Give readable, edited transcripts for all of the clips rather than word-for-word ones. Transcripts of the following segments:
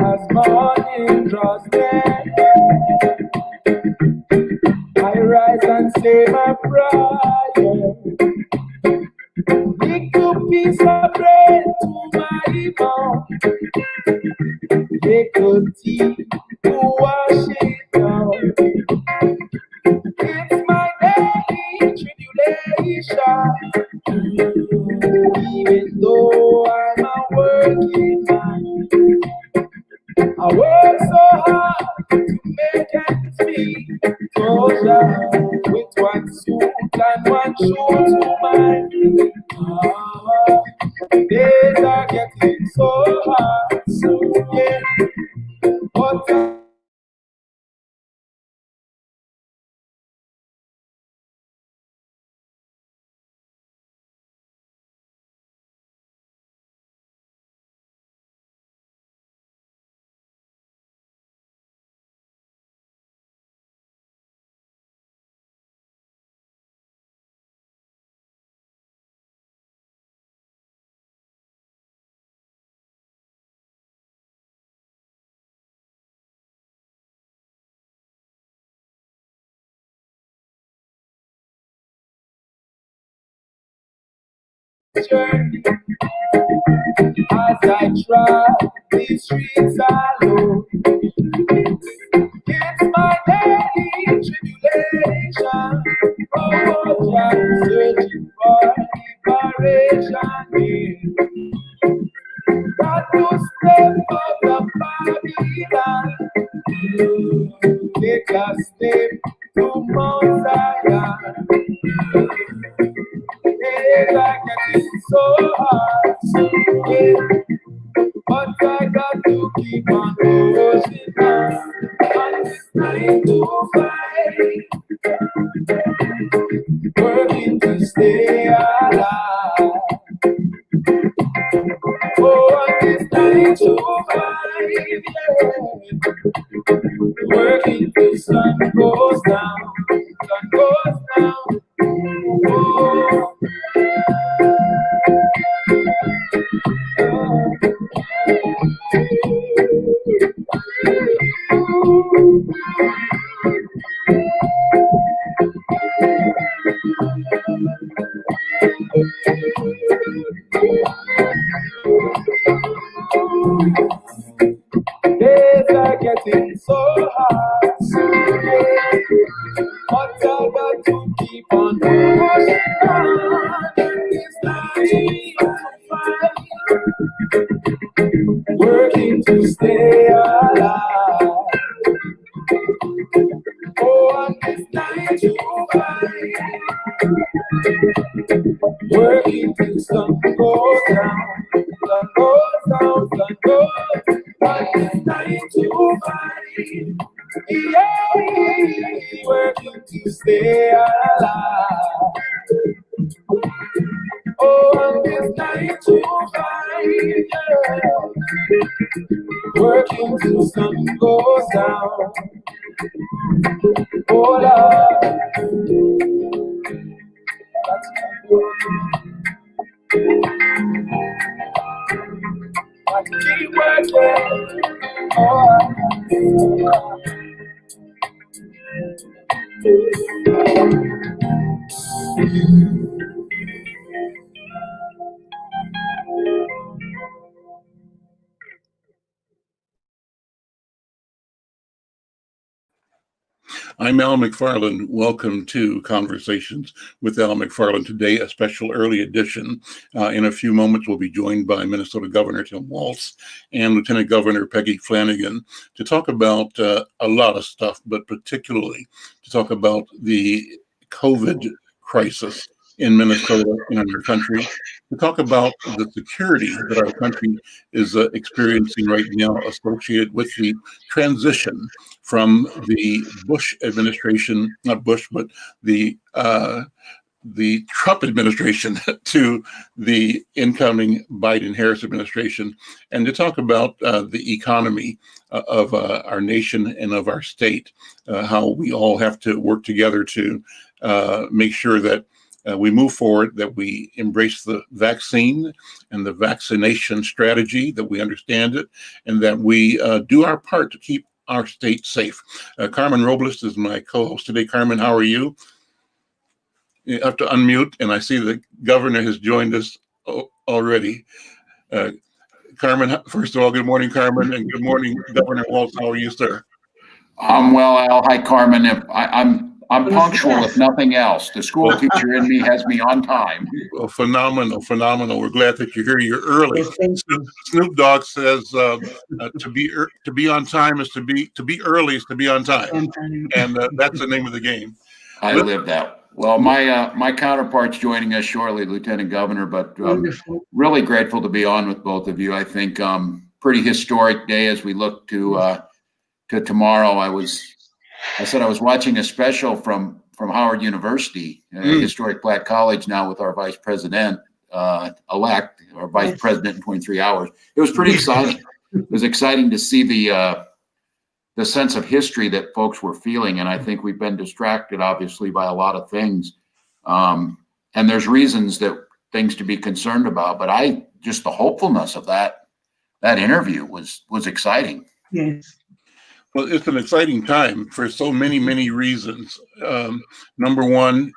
As morning draws near, I rise and say my prayer. Little piece of bread to my mouth, little tea to wash it down. It's my daily tribulation, even though I'm a working man. I work so hard to make ends meet. Soldier with one suit and one shoe to my feet. Days are getting so hard, so yeah. But journey as I try, these streets are low. It's my daily tribulation. Oh, I'm searching for liberation. Got to step out of Babylon. Take a step to Mount Zion. Days are getting so hard, yeah. But I got to keep on pushing on. It's 9 to 5, working to stay alive. Oh, it's 9 to 5, yeah. Working till sun goes down, sun goes down. Oh, days are getting so hard, so yeah. But I got to keep on pushing on. It's 9 to 5, working to stay alive. Oh, and it's 9 to 5, working till sun goes down, sun goes down, sun goes down. And it's 9 to 5, yeah, working to stay alive. Oh, and it's 9 to 5, yeah, working till sun goes down. Oh, Lord, that's my working. Got to keep working. Oh, I'm Al McFarlane. Welcome to Conversations with Al McFarlane. Today, a special early edition. In a few moments, we'll be joined by Minnesota Governor Tim Walz and Lieutenant Governor Peggy Flanagan to talk about a lot of stuff, but particularly to talk about the COVID crisis in Minnesota and in our country, to talk about the security that our country is experiencing right now associated with the transition from the Bush administration, not Bush, but the the Trump administration to the incoming Biden-Harris administration, and to talk about the economy of our nation and of our state, how we all have to work together to make sure that we move forward, that we embrace the vaccine and the vaccination strategy, that we understand it, and that we do our part to keep our state safe. Carmen Robles is my co-host today. Carmen, how are you? You have to unmute, and I see the governor has joined us already. Carmen, first of all, good morning, Carmen, and good morning, Governor Walz. How are you, sir? I'm well, Al. Hi, Carmen. I'm punctual, if nothing else. The school teacher in me has me on time. Well, phenomenal. We're glad that you're here. You're early. Snoop Dogg says to be on time is to be early is to be on time, and that's the name of the game. I live that. Well, my counterpart's joining us shortly, Lieutenant Governor, but really grateful to be on with both of you. I think pretty historic day as we look to tomorrow. I said I was watching a special from Howard University, historic Black college now with our vice president elect, or vice president in 23 hours. It was pretty exciting. It was exciting to see the sense of history that folks were feeling. And I think we've been distracted, obviously, by a lot of things. And there's reasons things to be concerned about, but just the hopefulness of that interview was exciting. Yes. Well, it's an exciting time for so many, many reasons. Number one,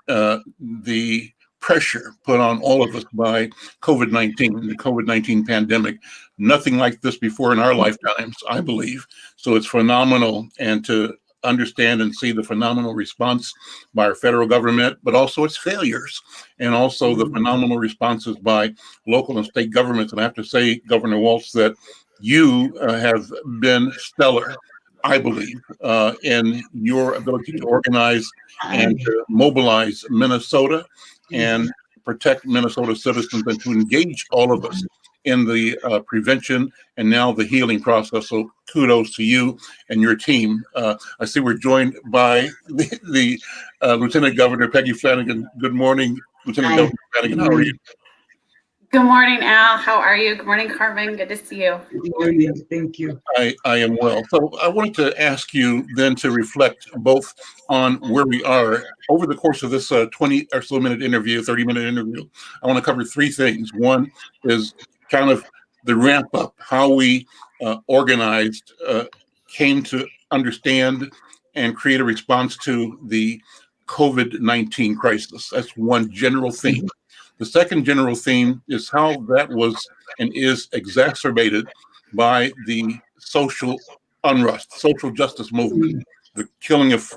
the pressure put on all of us by COVID-19, the COVID-19 pandemic. Nothing like this before in our lifetimes, I believe. So it's phenomenal, and to understand and see the phenomenal response by our federal government, but also its failures, and also the phenomenal responses by local and state governments. And I have to say, Governor Walz, that you have been stellar, I believe, in your ability to organize and to mobilize Minnesota and protect Minnesota citizens, and to engage all of us in the prevention and now the healing process. So kudos to you and your team. I see we're joined by the Lieutenant Governor Peggy Flanagan. Good morning, Lieutenant Governor Flanagan. How are you? Good morning, Al. How are you? Good morning, Carmen. Good to see you. Good morning. Thank you. I am well. So I wanted to ask you then to reflect both on where we are over the course of this 20 or so minute interview, 30-minute interview. I want to cover three things. One is kind of the ramp up, how we organized, came to understand and create a response to the COVID-19 crisis. That's one general theme. The second general theme is how that was and is exacerbated by the social unrest, social justice movement, the killing of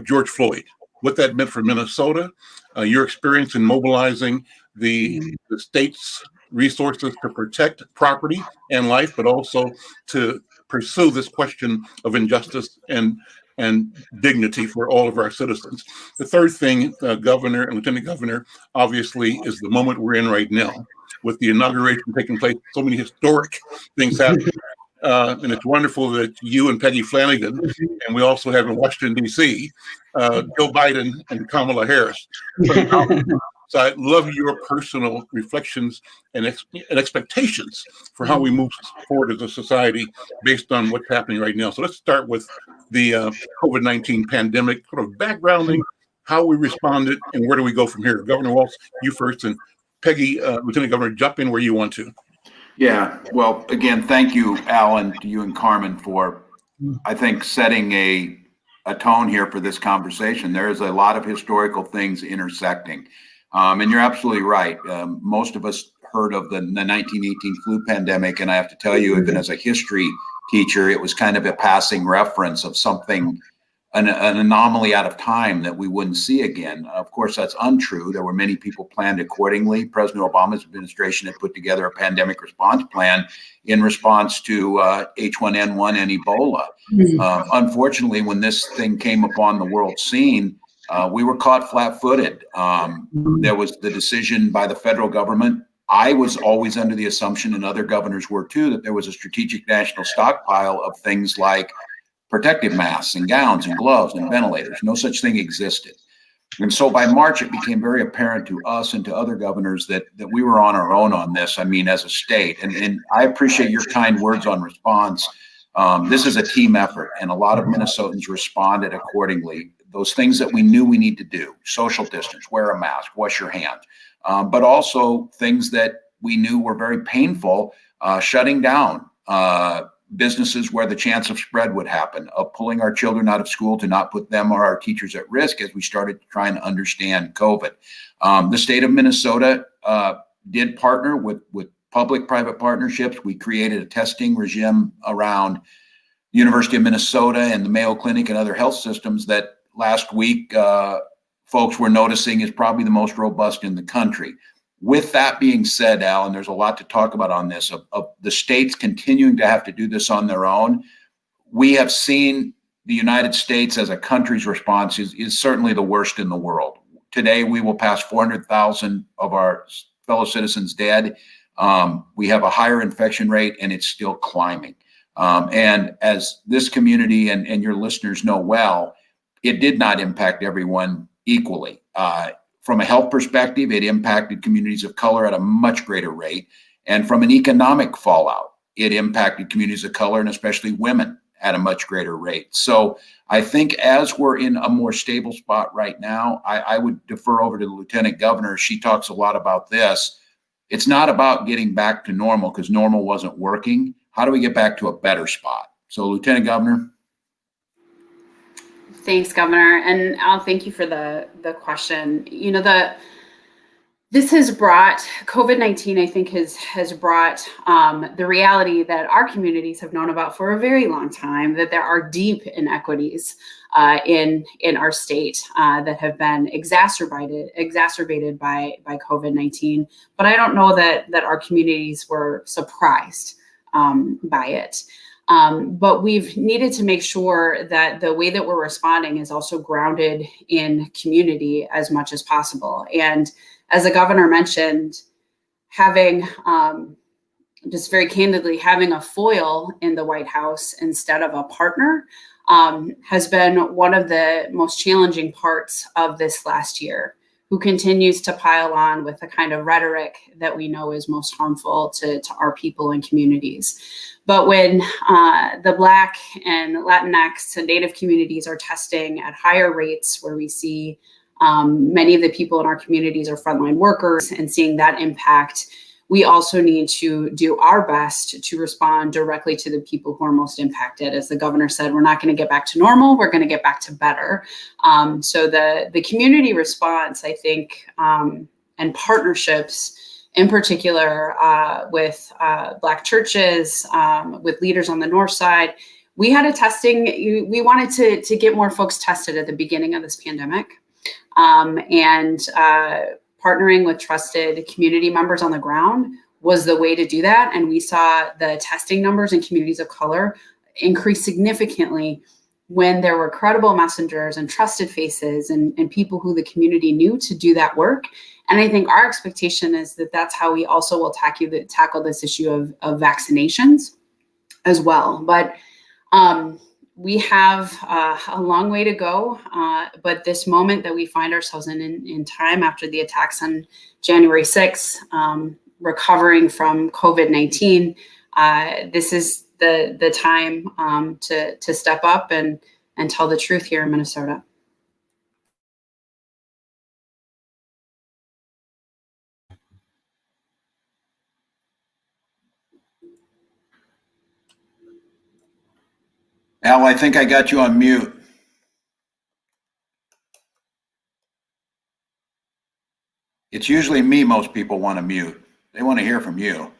George Floyd, what that meant for Minnesota, your experience in mobilizing the state's resources to protect property and life, but also to pursue this question of injustice and dignity for all of our citizens. The third thing, Governor and Lieutenant Governor, obviously is the moment we're in right now with the inauguration taking place, so many historic things happening. And it's wonderful that you and Peggy Flanagan, and we also have in Washington, D.C., Joe Biden and Kamala Harris. So I love your personal reflections and expectations for how we move forward as a society based on what's happening right now. So let's start with the COVID-19 pandemic, sort of backgrounding how we responded and where do we go from here. Governor Walz, you first, and Peggy, Lieutenant Governor, jump in where you want to. Yeah, well, again, thank you, Alan, to you and Carmen for, I think, setting a tone here for this conversation. There is a lot of historical things intersecting. And you're absolutely right. Most of us heard of the 1918 flu pandemic, and I have to tell you, even as a history teacher, it was kind of a passing reference of something, an anomaly out of time that we wouldn't see again. Of course, that's untrue. There were many people planned accordingly. President Obama's administration had put together a pandemic response plan in response to H1N1 and Ebola. Unfortunately, when this thing came upon the world scene, we were caught flat-footed. There was the decision by the federal government. I was always under the assumption, and other governors were too, that there was a strategic national stockpile of things like protective masks and gowns and gloves and ventilators. No such thing existed. And so by March, it became very apparent to us and to other governors that we were on our own on this, I mean, as a state. And I appreciate your kind words on response. This is a team effort, and a lot of Minnesotans responded accordingly. Those things that we knew we need to do: social distance, wear a mask, wash your hands, but also things that we knew were very painful, shutting down businesses where the chance of spread would happen, of pulling our children out of school to not put them or our teachers at risk as we started trying to understand COVID. The state of Minnesota did partner with public-private partnerships. We created a testing regime around University of Minnesota and the Mayo Clinic and other health systems that last week folks were noticing is probably the most robust in the country. With that being said, Al, and there's a lot to talk about on this, of the states continuing to have to do this on their own, we have seen the United States as a country's response is certainly the worst in the world. Today, we will pass 400,000 of our fellow citizens dead. We have a higher infection rate, and it's still climbing. And as this community and your listeners know well, it did not impact everyone equally. From a health perspective, it impacted communities of color at a much greater rate. And from an economic fallout, it impacted communities of color and especially women at a much greater rate. So I think as we're in a more stable spot right now, I would defer over to the Lieutenant Governor. She talks a lot about this. It's not about getting back to normal because normal wasn't working. How do we get back to a better spot? So Lieutenant Governor. Thanks, Governor. And Al, thank you for the question. You know, this has brought, COVID-19, I think, has brought the reality that our communities have known about for a very long time, that there are deep inequities in our state that have been exacerbated by COVID-19. But I don't know that our communities were surprised by it. But we've needed to make sure that the way that we're responding is also grounded in community as much as possible. And as the governor mentioned, having, just very candidly, having a foil in the White House instead of a partner has been one of the most challenging parts of this last year, who continues to pile on with the kind of rhetoric that we know is most harmful to our people and communities. But when the Black and Latinx and Native communities are testing at higher rates, where we see many of the people in our communities are frontline workers, and seeing that impact, we also need to do our best to respond directly to the people who are most impacted. As the governor said, we're not going to get back to normal, we're going to get back to better. So the community response, I think, and partnerships, in particular with Black churches, with leaders on the north side, we had a testing, we wanted to get more folks tested at the beginning of this pandemic. And partnering with trusted community members on the ground was the way to do that. And we saw the testing numbers in communities of color increase significantly when there were credible messengers and trusted faces and people who the community knew to do that work. And I think our expectation is that that's how we also will tackle this issue of vaccinations as well. But we have a long way to go, but this moment that we find ourselves in time after the attacks on January 6th, recovering from COVID-19, this is the time to step up and tell the truth here in Minnesota. Al, I think I got you on mute. It's usually me most people want to mute. They want to hear from you.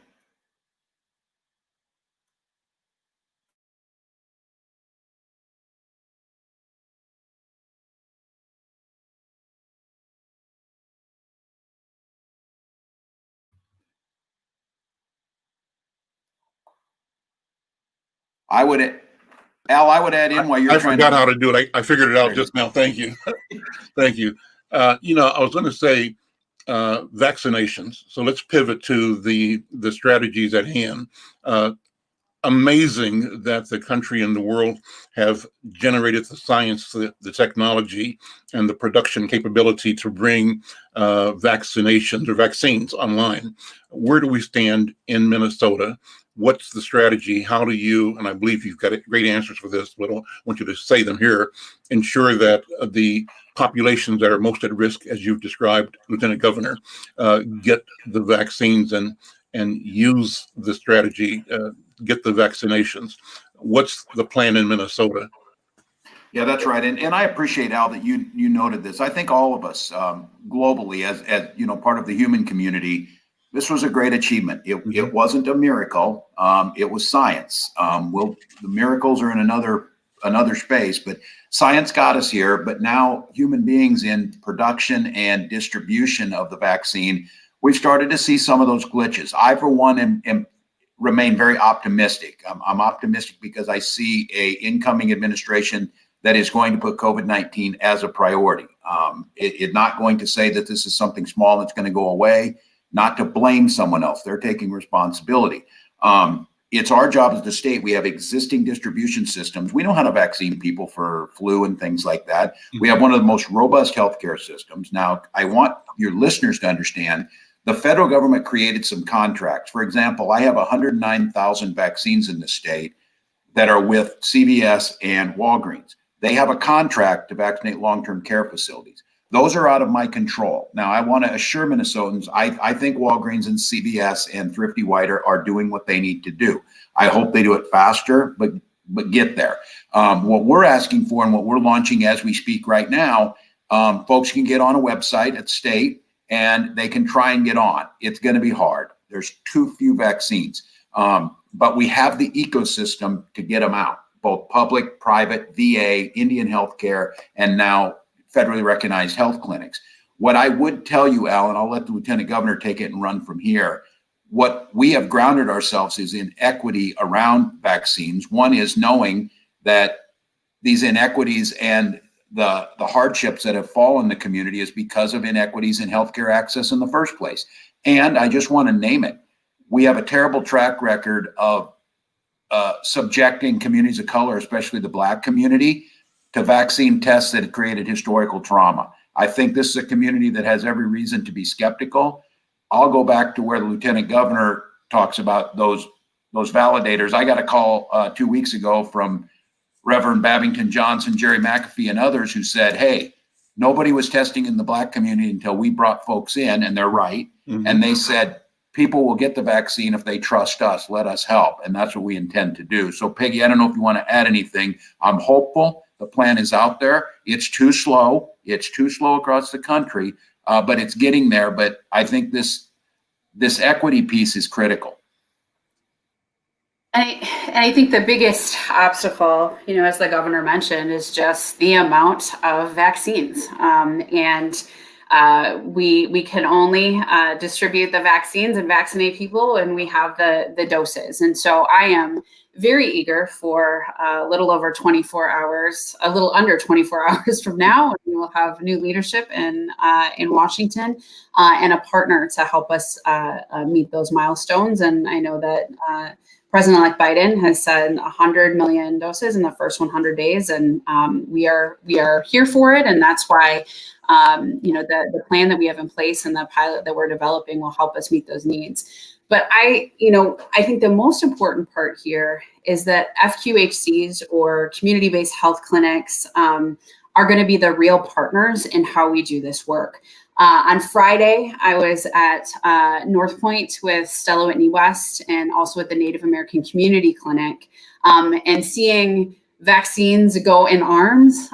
Al, I would add in while you're I trying forgot how to do it. I figured it out just now. Thank you. Thank you. I was going to say vaccinations. So let's pivot to the strategies at hand. amazing that the country and the world have generated the science, the technology, and the production capability to bring vaccinations or vaccines online. Where do we stand in Minnesota? What's the strategy? How do you, and I believe you've got great answers for this, but I don't want you to say them here, ensure that the populations that are most at risk, as you've described, Lieutenant Governor, get the vaccines and use the strategy, get the vaccinations. What's the plan in Minnesota? Yeah, that's right. And I appreciate, Al, that you noted this. I think all of us globally, as part of the human community, this was a great achievement. It wasn't a miracle. It was science. The miracles are in another space, but science got us here. But now human beings in production and distribution of the vaccine, we've started to see some of those glitches. I, for one, remain very optimistic. I'm optimistic because I see a incoming administration that is going to put COVID-19 as a priority. It's not going to say that this is something small that's going to go away, not to blame someone else. They're taking responsibility. It's our job as the state. We have existing distribution systems. We know how to vaccine people for flu and things like that. We have one of the most robust healthcare systems. Now, I want your listeners to understand the federal government created some contracts. For example, I have 109,000 vaccines in the state that are with CVS and Walgreens. They have a contract to vaccinate long-term care facilities. Those are out of my control. Now, I want to assure Minnesotans, I think Walgreens and CVS and Thrifty Whiter are doing what they need to do. I hope they do it faster, but get there. What we're asking for and what we're launching as we speak right now, folks can get on a website at state and they can try and get on. It's going to be hard. There's too few vaccines, but we have the ecosystem to get them out, both public, private, VA, Indian healthcare, and now federally recognized health clinics. What I would tell you, Al, and I'll let the Lieutenant Governor take it and run from here, what we have grounded ourselves is in equity around vaccines. One is knowing that these inequities and the hardships that have fallen the community is because of inequities in healthcare access in the first place. And I just want to name it. We have a terrible track record of subjecting communities of color, especially the Black community, to vaccine tests that have created historical trauma. I think this is a community that has every reason to be skeptical. I'll go back to where the Lieutenant Governor talks about those validators. I got a call 2 weeks ago from Reverend Babington Johnson, Jerry McAfee, and others who said, hey, nobody was testing in the Black community until we brought folks in, and they're right. And they said, people will get the vaccine if they trust us, let us help. And that's what we intend to do. So Peggy, I don't know if you want to add anything. I'm hopeful. The plan is out there. It's too slow. It's too slow across the country, but it's getting there. But I think this equity piece is critical. And I think the biggest obstacle, as the governor mentioned, is just the amount of vaccines. We can only distribute the vaccines and vaccinate people, and we have the doses. And so I am very eager for a little under 24 hours from now. We will have new leadership in Washington and a partner to help us meet those milestones. And I know that President-elect Biden has said 100 million doses in the first 100 days, and we are here for it. And that's why the plan that we have in place and the pilot that we're developing will help us meet those needs. But I think the most important part here is that FQHCs or community-based health clinics are going to be the real partners in how we do this work. On Friday, I was at North Point with Stella Whitney West and also at the Native American Community Clinic, and seeing vaccines go in arms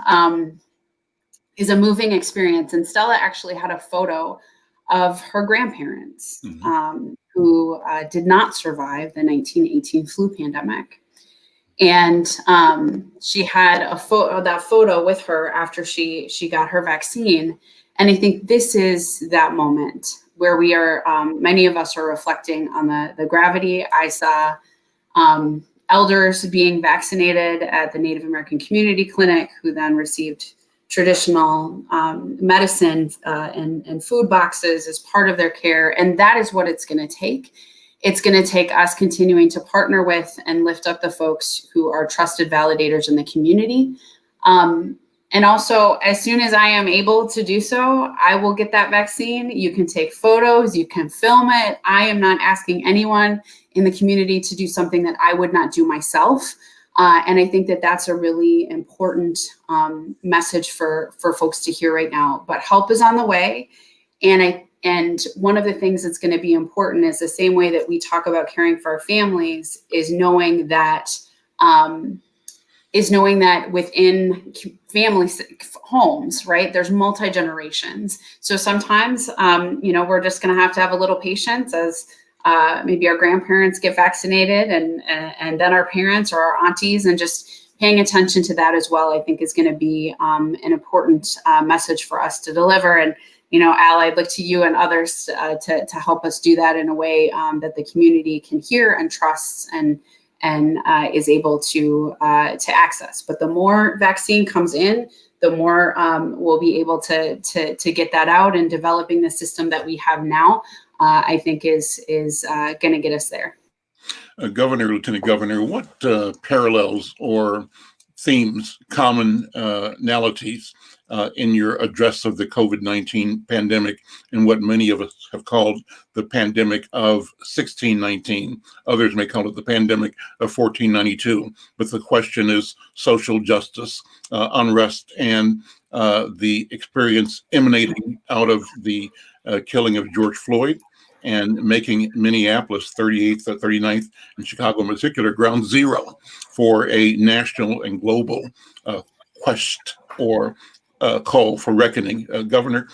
is a moving experience. And Stella actually had a photo of her grandparents who did not survive the 1918 flu pandemic. And she had that photo with her after she got her vaccine. And I think this is that moment where we are, many of us are reflecting on the gravity. I saw elders being vaccinated at the Native American Community Clinic who then received traditional medicine and food boxes as part of their care. And that is what it's going to take. It's going to take us continuing to partner with and lift up the folks who are trusted validators in the community. And also, as soon as I am able to do so, I will get that vaccine. You can take photos, you can film it. I am not asking anyone in the community to do something that I would not do myself. And I think that that's a really important message for folks to hear right now. But help is on the way. And one of the things that's going to be important is the same way that we talk about caring for our families is knowing that within family homes, right, there's multi-generations. So sometimes, we're just going to have a little patience as maybe our grandparents get vaccinated and then our parents or our aunties, and just paying attention to that as well, I think is going to be an important message for us to deliver. And, Al, I'd look to you and others to help us do that in a way that the community can hear and trusts and is able to access. But the more vaccine comes in, the more we'll be able to get that out, and developing the system that we have now, I think is going to get us there. Governor, Lieutenant Governor, what parallels or themes, commonalities in your address of the COVID-19 pandemic and what many of us have called the pandemic of 1619. Others may call it the pandemic of 1492. But the question is social justice, unrest, and the experience emanating out of the killing of George Floyd, and making Minneapolis 38th, 39th, and Chicago in particular ground zero for a national and global quest or call for reckoning. Governor,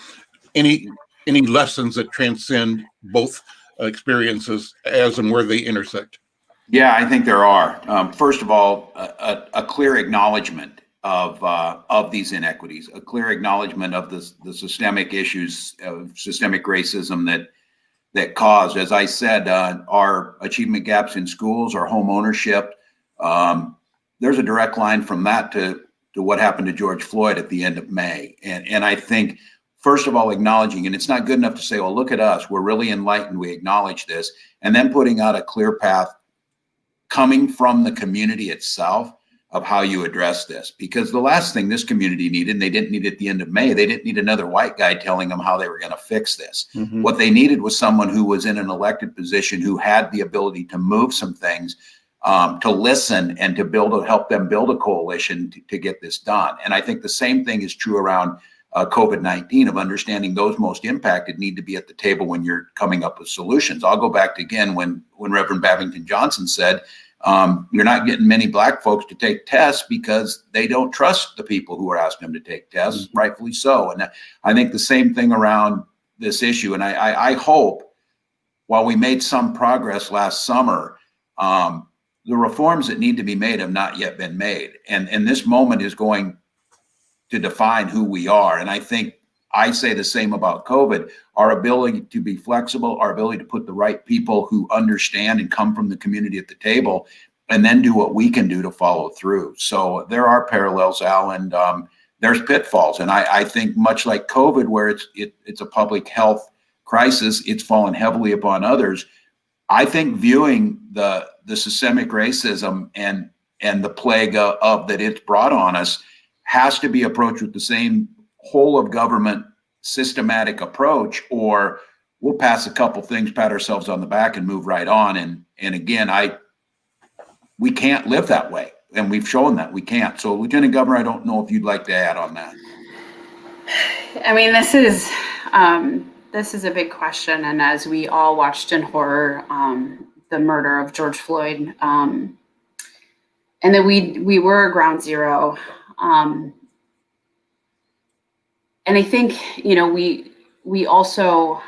any lessons that transcend both experiences as and where they intersect? Yeah, I think there are. First of all, a clear acknowledgement of these inequities, a clear acknowledgement of the systemic issues of systemic racism that caused, as I said, our achievement gaps in schools, our home ownership. There's a direct line from that to what happened to George Floyd at the end of May. And I think, first of all, acknowledging, and it's not good enough to say, well, look at us, we're really enlightened, we acknowledge this, and then putting out a clear path coming from the community itself of how you address this. Because the last thing this community needed, and they didn't need it at the end of May, they didn't need another white guy telling them how they were going to fix this. Mm-hmm. What they needed was someone who was in an elected position, who had the ability to move some things, to listen, and to help them build a coalition to get this done. And I think the same thing is true around COVID-19, of understanding those most impacted need to be at the table when you're coming up with solutions. I'll go back to again when Reverend Babington Johnson said, you're not getting many Black folks to take tests because they don't trust the people who are asking them to take tests, mm-hmm. rightfully so. And I think the same thing around this issue. And I hope, while we made some progress last summer, the reforms that need to be made have not yet been made. And this moment is going to define who we are. And I think I say the same about COVID. Our ability to be flexible, our ability to put the right people who understand and come from the community at the table, and then do what we can do to follow through. So there are parallels, Al, and there's pitfalls. And I think much like COVID, where it's a public health crisis, it's fallen heavily upon others. I think viewing the systemic racism and the plague of that it's brought on us has to be approached with the same whole of government systematic approach, or we'll pass a couple things, pat ourselves on the back, and move right on. And again, we can't live that way, and we've shown that we can't. So, Lieutenant Governor, I don't know if you'd like to add on that. I mean, this is a big question, and as we all watched in horror the murder of George Floyd, and that we were ground zero. And I think, we also,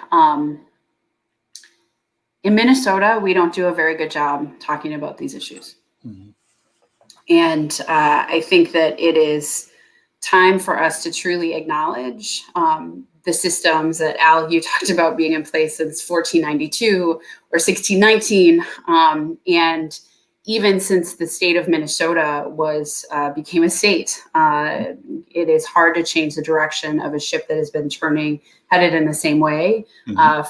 in Minnesota, we don't do a very good job talking about these issues. Mm-hmm. And I think that it is time for us to truly acknowledge the systems that, Al, you talked about being in place since 1492 or 1619. And even since the state of Minnesota became a state, it is hard to change the direction of a ship that has been headed in the same way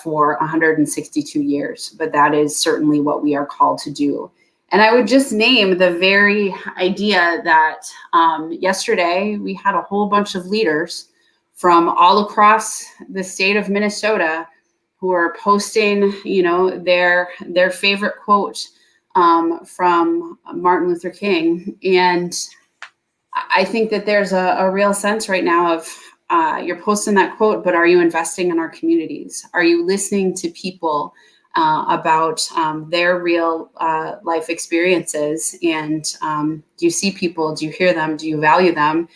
for 162 years. But that is certainly what we are called to do. And I would just name the very idea that yesterday we had a whole bunch of leaders from all across the state of Minnesota who are posting, their favorite quote from Martin Luther King. And I think that there's a real sense right now of you're posting that quote, but are you investing in our communities? Are you listening to people about their real life experiences? And do you see people? Do you hear them? Do you value them?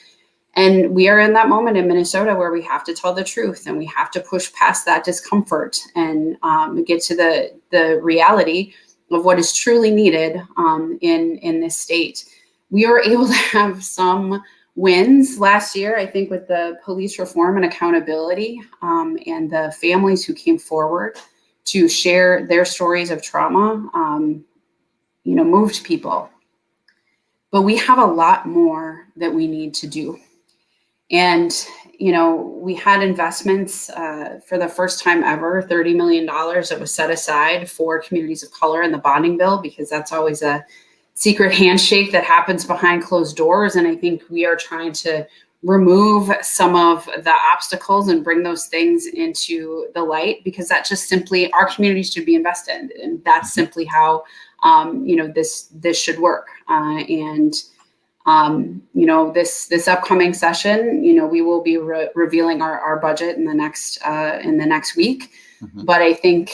And we are in that moment in Minnesota where we have to tell the truth, and we have to push past that discomfort and get to the reality of what is truly needed in this state. We were able to have some wins last year, I think, with the police reform and accountability, and the families who came forward to share their stories of trauma, moved people. But we have a lot more that we need to do. And, we had investments for the first time ever, $30 million that was set aside for communities of color in the bonding bill, because that's always a secret handshake that happens behind closed doors. And I think we are trying to remove some of the obstacles and bring those things into the light, because that just simply, our communities should be invested. And that's simply how, this should work. This upcoming session, we will be revealing our budget in the next week. But I think,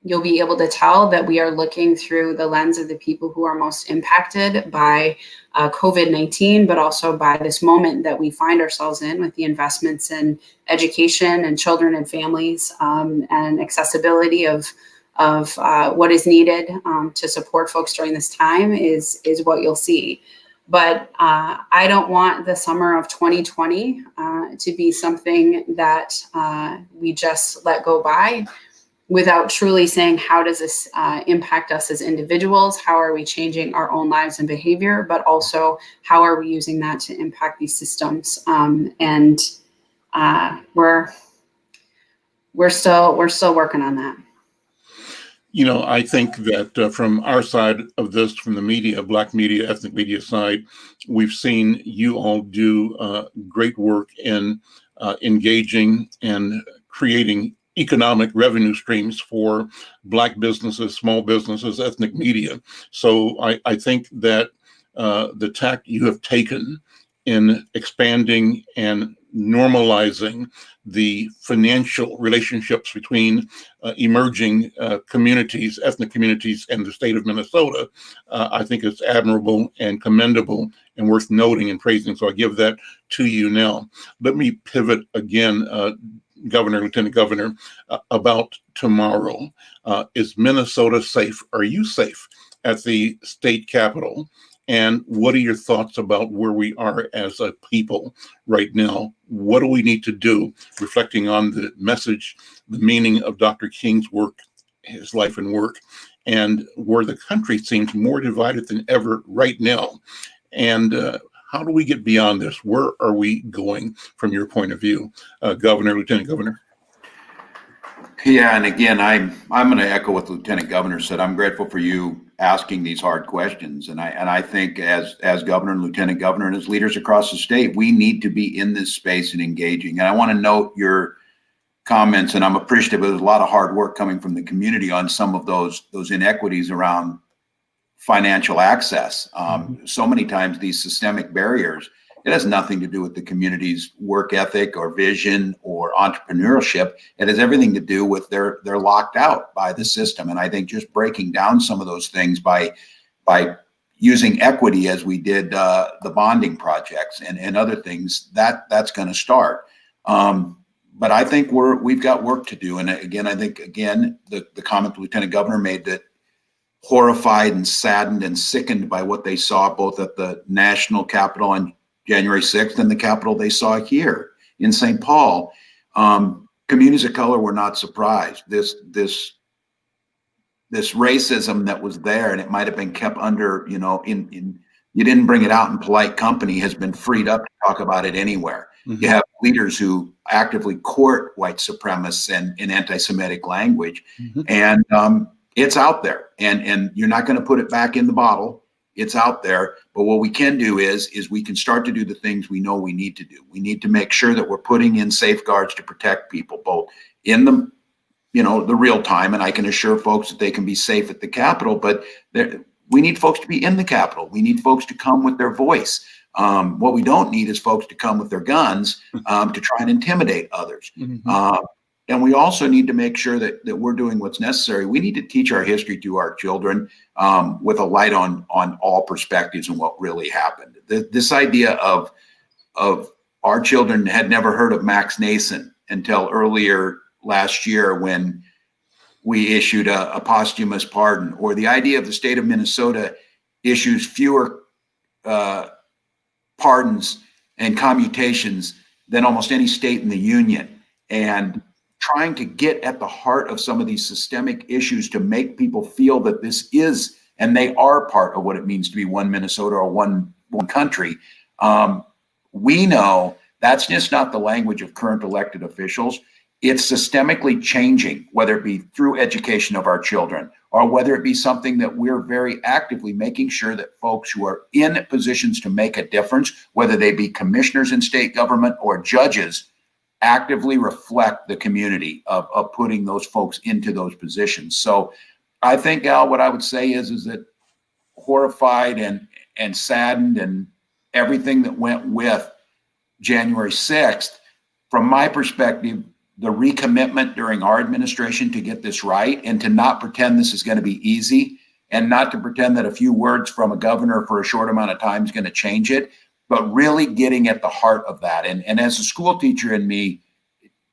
you'll be able to tell that we are looking through the lens of the people who are most impacted by COVID-19, but also by this moment that we find ourselves in with the investments in education and children and families, and accessibility of what is needed to support folks during this time is what you'll see. But I don't want the summer of 2020 to be something that we just let go by without truly saying, how does this impact us as individuals? How are we changing our own lives and behavior? But also, how are we using that to impact these systems? And we're still working on that. I think that from our side of this, from the media, Black media, ethnic media side, we've seen you all do great work in engaging and creating economic revenue streams for Black businesses, small businesses, ethnic media. So I think that the tack you have taken in expanding and normalizing the financial relationships between emerging communities, ethnic communities, and the state of Minnesota, I think is admirable and commendable and worth noting and praising. So I give that to you now. Let me pivot again, Governor, Lieutenant Governor, about tomorrow. Is Minnesota safe? Are you safe at the state capitol? And what are your thoughts about where we are as a people right now? What do we need to do, reflecting on the message, the meaning of Dr. King's work, his life and work, and where the country seems more divided than ever right now? And how do we get beyond this? Where are we going from your point of view, Governor, Lieutenant Governor? Yeah, and again, I'm going to echo what the Lieutenant Governor said. I'm grateful for you asking these hard questions, and I think as Governor and Lieutenant Governor and as leaders across the state, we need to be in this space and engaging. And I want to note your comments, and I'm appreciative. There's a lot of hard work coming from the community on some of those inequities around financial access. So many times these systemic barriers, it has nothing to do with the community's work ethic or vision or entrepreneurship. It has everything to do with they're locked out by the system. And I think just breaking down some of those things by using equity as we did the bonding projects and other things, that's going to start. But I think we've got work to do. And again, I think the comment the Lieutenant Governor made, that horrified and saddened and sickened by what they saw both at the national capitol on January 6th and the capitol they saw here in St. Paul. Communities of color were not surprised. This racism that was there, and it might have been kept under, in you didn't bring it out in polite company has been freed up to talk about it anywhere. You have leaders who actively court white supremacists and in anti-Semitic language, and it's out there, and you're not going to put it back in the bottle. It's out there, but what we can do is we can start to do the things we know we need to do. We need to make sure that we're putting in safeguards to protect people, both in the the real time, and I can assure folks that they can be safe at the Capitol, but we need folks to be in the Capitol. We need folks to come with their voice. What we don't need is folks to come with their guns to try and intimidate others. And we also need to make sure that we're doing what's necessary. We need to teach our history to our children with a light on all perspectives and what really happened. This idea of our children had never heard of Max Nason until earlier last year when we issued a posthumous pardon, or the idea of the state of Minnesota issues fewer pardons and commutations than almost any state in the union, and trying to get at the heart of some of these systemic issues to make people feel that this is, and they are part of what it means to be one Minnesota or one country. We know that's just not the language of current elected officials. It's systemically changing, whether it be through education of our children or whether it be something that we're very actively making sure that folks who are in positions to make a difference, whether they be commissioners in state government or judges, actively reflect the community of putting those folks into those positions. So I think, Al, what I would say is that horrified and saddened and everything that went with January 6th, from my perspective, the recommitment during our administration to get this right and to not pretend this is going to be easy, and not to pretend that a few words from a governor for a short amount of time is going to change it, but really getting at the heart of that. And as a school teacher in me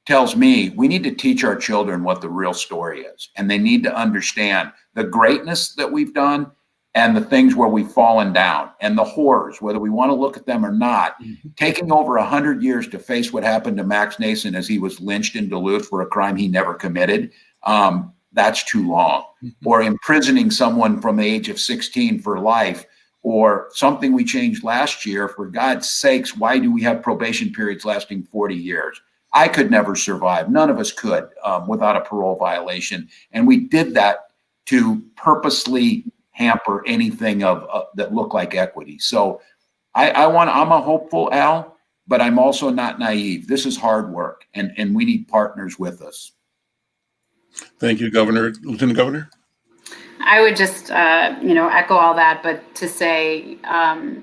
tells me, we need to teach our children what the real story is, and they need to understand the greatness that we've done and the things where we've fallen down and the horrors, whether we want to look at them or not. Taking over 100 years to face what happened to Max Nason as he was lynched in Duluth for a crime he never committed, that's too long. Or imprisoning someone from the age of 16 for life, or something we changed last year. For God's sakes, why do we have probation periods lasting 40 years? I could never survive. None of us could without a parole violation. And we did that to purposely hamper anything that looked like equity. So I'm a hopeful, Al, but I'm also not naive. This is hard work, and we need partners with us. Thank you, Governor. Lieutenant Governor? I would just, echo all that, but to say, I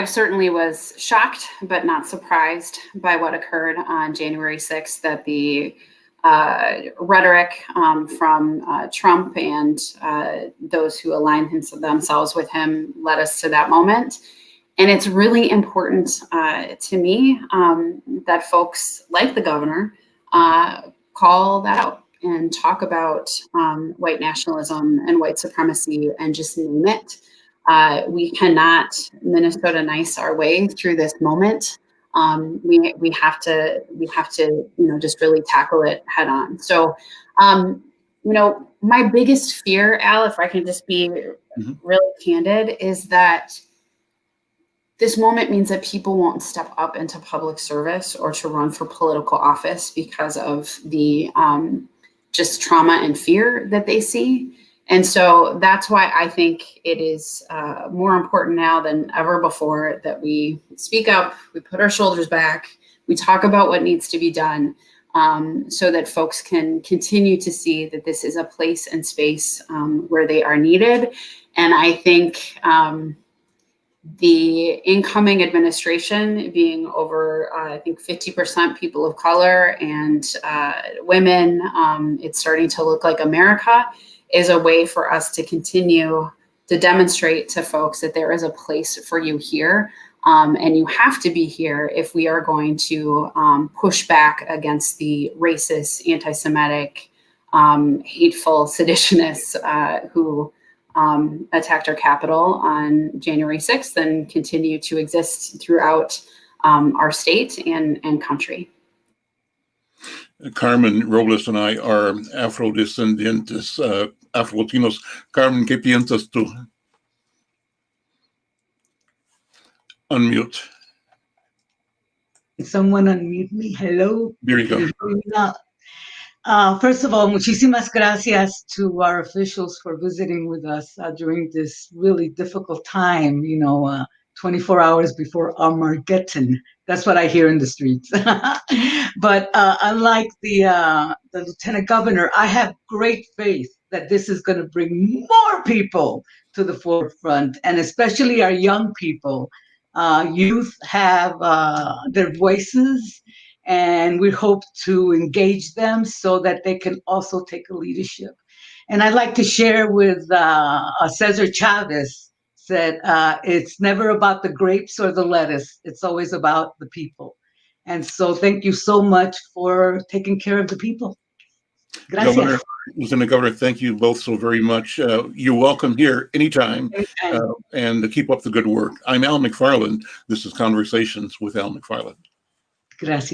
certainly was shocked, but not surprised by what occurred on January 6th, that the rhetoric from Trump and those who align themselves with him led us to that moment. And it's really important to me that folks like the governor call that out and talk about white nationalism and white supremacy and just name it. We cannot Minnesota nice our way through this moment. We have to just really tackle it head on. So, my biggest fear, Al, if I can just be really candid, is that this moment means that people won't step up into public service or to run for political office because of the just trauma and fear that they see. And so that's why I think it is more important now than ever before that we speak up, we put our shoulders back, we talk about what needs to be done, so that folks can continue to see that this is a place and space where they are needed. And I think the incoming administration being over, I think 50% people of color and women, it's starting to look like America, is a way for us to continue to demonstrate to folks that there is a place for you here. And you have to be here if we are going to push back against the racist, anti-Semitic, hateful seditionists who attacked our Capitol on January 6th and continue to exist throughout our state and country. Carmen Robles and I are Afro-descendientes, Afro-Latinos. Carmen, ¿qué piensas tú? Unmute. Can someone unmute me? Hello. There you go. Can you hear me now? First of all, muchísimas gracias to our officials for visiting with us during this really difficult time, 24 hours before Armageddon. That's what I hear in the streets. But unlike the lieutenant governor, I have great faith that this is going to bring more people to the forefront, and especially our young people. Youth have their voices, and we hope to engage them so that they can also take a leadership. And I'd like to share with Cesar Chavez said, it's never about the grapes or the lettuce. It's always about the people. And so thank you so much for taking care of the people. Gracias. Governor, Lieutenant Governor, thank you both so very much. You're welcome here anytime, and keep up the good work. I'm Al McFarlane. This is Conversations with Al McFarlane. Gracias.